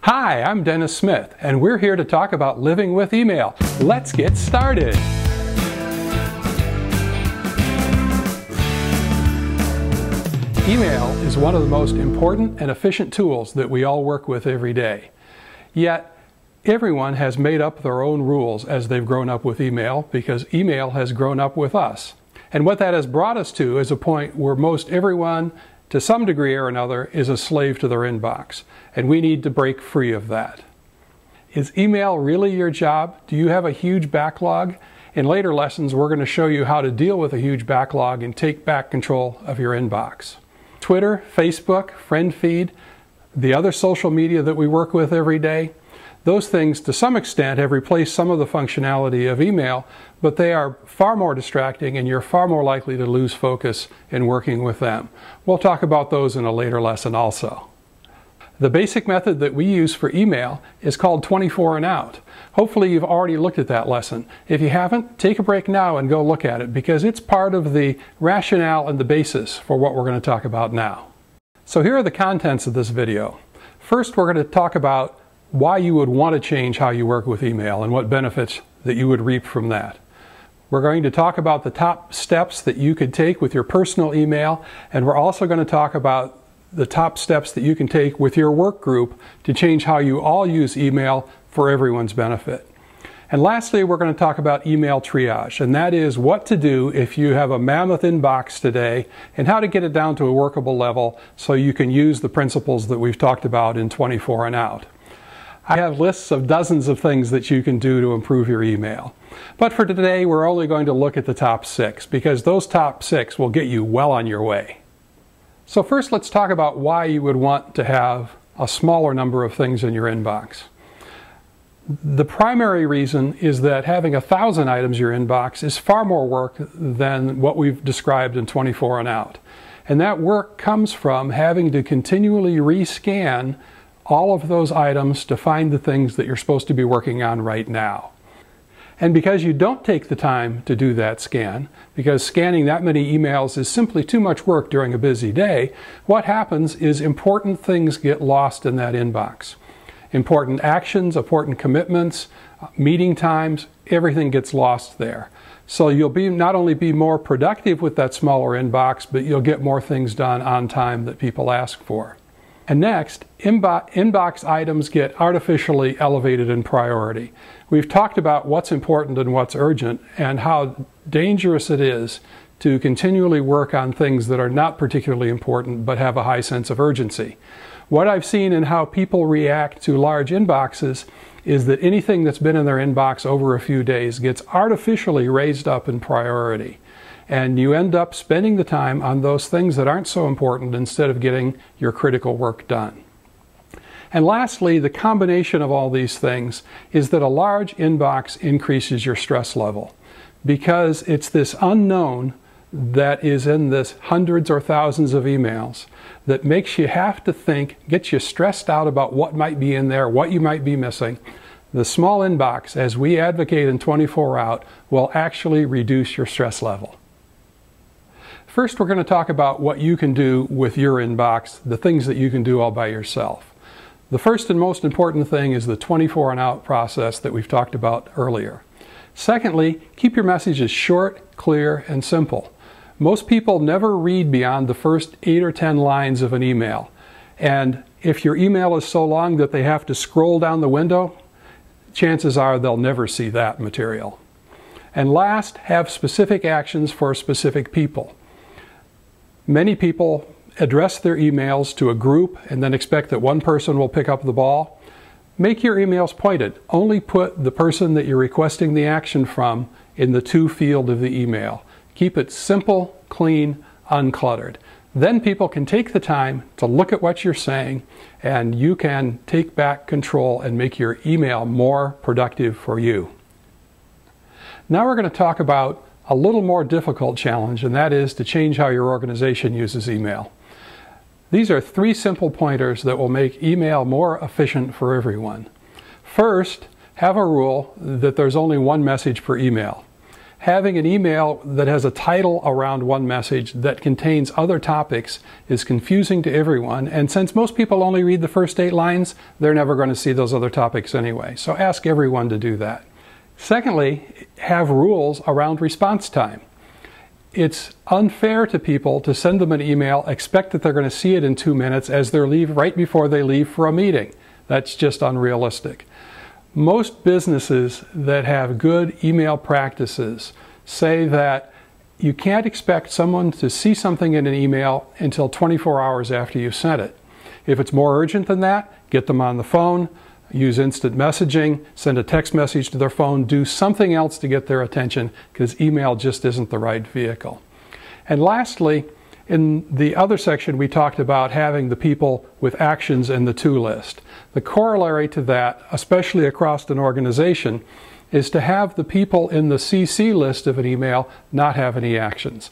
Hi, I'm Dennis Smith, and we're here to talk about living with email. Let's get started. Email is one of the most important and efficient tools that we all work with every day. Yet, everyone has made up their own rules as they've grown up with email because email has grown up with us. And what that has brought us to is a point where most everyone, to some degree or another, is a slave to their inbox. And we need to break free of that. Is email really your job? Do you have a huge backlog? In later lessons, we're going to show you how to deal with a huge backlog and take back control of your inbox. Twitter, Facebook, friend feed, the other social media that we work with every day, those things to some extent have replaced some of the functionality of email, but they are far more distracting and you're far more likely to lose focus in working with them. We'll talk about those in a later lesson also. The basic method that we use for email is called 24 and out. Hopefully you've already looked at that lesson. If you haven't, take a break now and go look at it because it's part of the rationale and the basis for what we're going to talk about now. So here are the contents of this video. First, we're going to talk about why you would want to change how you work with email and what benefits that you would reap from that. We're going to talk about the top steps that you could take with your personal email, and we're also going to talk about the top steps that you can take with your work group to change how you all use email for everyone's benefit. And lastly, we're going to talk about email triage, and that is what to do if you have a mammoth inbox today and how to get it down to a workable level so you can use the principles that we've talked about in 24 and out. I have lists of dozens of things that you can do to improve your email. But for today, we're only going to look at the top 6 because those top 6 will get you well on your way. So first, let's talk about why you would want to have a smaller number of things in your inbox. The primary reason is that having 1,000 items in your inbox is far more work than what we've described in 24 and out. And that work comes from having to continually rescan all of those items to find the things that you're supposed to be working on right now. And because you don't take the time to do that scan, because scanning that many emails is simply too much work during a busy day, what happens is important things get lost in that inbox. Important actions, important commitments, meeting times, everything gets lost there. So you'll not only be more productive with that smaller inbox, but you'll get more things done on time that people ask for. And next, inbox items get artificially elevated in priority. We've talked about what's important and what's urgent and how dangerous it is to continually work on things that are not particularly important but have a high sense of urgency. What I've seen in how people react to large inboxes is that anything that's been in their inbox over a few days gets artificially raised up in priority. And you end up spending the time on those things that aren't so important instead of getting your critical work done. And lastly, the combination of all these things is that a large inbox increases your stress level because it's this unknown that is in this hundreds or thousands of emails that makes you have to think, gets you stressed out about what might be in there, what you might be missing. The small inbox, as we advocate in 24 out, will actually reduce your stress level. First, we're going to talk about what you can do with your inbox, the things that you can do all by yourself. The first and most important thing is the 24 and out process that we've talked about earlier. Secondly, keep your messages short, clear, and simple. Most people never read beyond the first 8 or 10 lines of an email. And if your email is so long that they have to scroll down the window, chances are they'll never see that material. And last, have specific actions for specific people. Many people address their emails to a group and then expect that one person will pick up the ball. Make your emails pointed. Only put the person that you're requesting the action from in the to field of the email. Keep it simple, clean, uncluttered. Then people can take the time to look at what you're saying and you can take back control and make your email more productive for you. Now we're going to talk about a little more difficult challenge, and that is to change how your organization uses email. These are 3 simple pointers that will make email more efficient for everyone. First, have a rule that there's only one message per email. Having an email that has a title around one message that contains other topics is confusing to everyone, and since most people only read the first 8 lines, they're never going to see those other topics anyway. So ask everyone to do that. Secondly, have rules around response time. It's unfair to people to send them an email, expect that they're going to see it in 2 minutes as they leave right before they leave for a meeting. That's just unrealistic. Most businesses that have good email practices say that you can't expect someone to see something in an email until 24 hours after you sent it. If it's more urgent than that, get them on the phone, use instant messaging, send a text message to their phone, do something else to get their attention, because email just isn't the right vehicle. And lastly, in the other section we talked about having the people with actions in the to list. The corollary to that, especially across an organization, is to have the people in the CC list of an email not have any actions.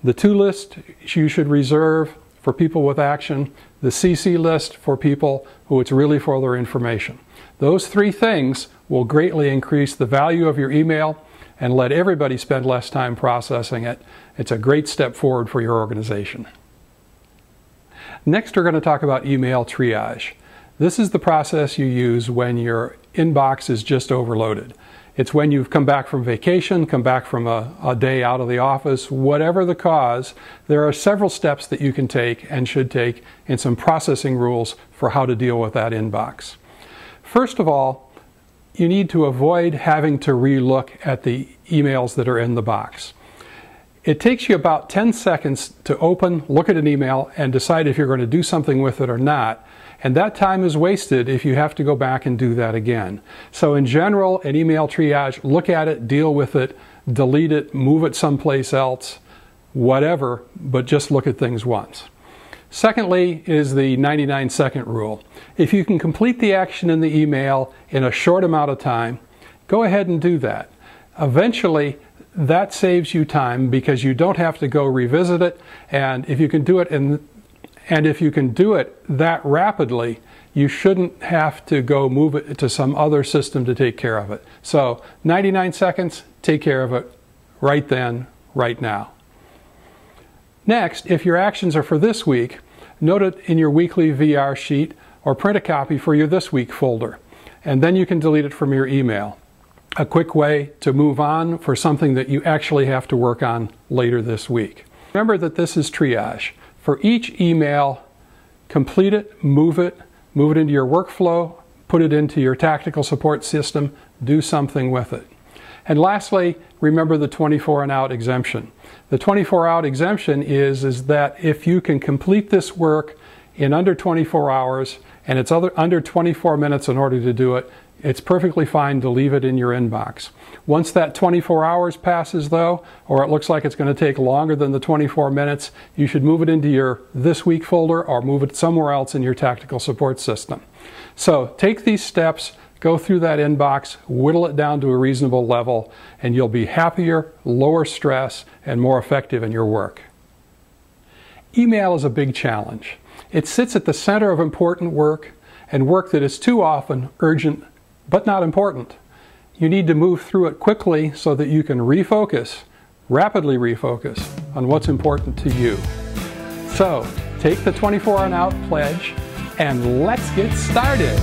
The to list you should reserve for people with action, the CC list for people who it's really for their information. Those 3 things will greatly increase the value of your email and let everybody spend less time processing it. It's a great step forward for your organization. Next, we're going to talk about email triage. This is the process you use when your inbox is just overloaded. It's when you've come back from vacation, come back from a day out of the office, whatever the cause, there are several steps that you can take and should take and some processing rules for how to deal with that inbox. First of all, you need to avoid having to re-look at the emails that are in the box. It takes you about 10 seconds to open, look at an email, and decide if you're going to do something with it or not. And that time is wasted if you have to go back and do that again. So in general, an email triage, look at it, deal with it, delete it, move it someplace else, whatever, but just look at things once. Secondly is the 99-second rule. If you can complete the action in the email in a short amount of time, go ahead and do that. Eventually, that saves you time because you don't have to go revisit it, and if you can do it that rapidly, you shouldn't have to go move it to some other system to take care of it. So 99 seconds, take care of it right then, right now. Next, if your actions are for this week, note it in your weekly VR sheet or print a copy for your This Week folder, and then you can delete it from your email. A quick way to move on for something that you actually have to work on later this week. Remember that this is triage. For each email, complete it, move it into your workflow, put it into your tactical support system, do something with it. And lastly, remember the 24 and out exemption. The 24 out exemption is that if you can complete this work in under 24 hours and it's under 24 minutes in order to do it, it's perfectly fine to leave it in your inbox. Once that 24 hours passes though, or it looks like it's going to take longer than the 24 minutes, you should move it into your This Week folder or move it somewhere else in your tactical support system. So take these steps, go through that inbox, whittle it down to a reasonable level, and you'll be happier, lower stress, and more effective in your work. Email is a big challenge. It sits at the center of important work and work that is too often urgent but not important. You need to move through it quickly so that you can refocus, rapidly refocus, on what's important to you. So, take the 24 and out pledge and let's get started.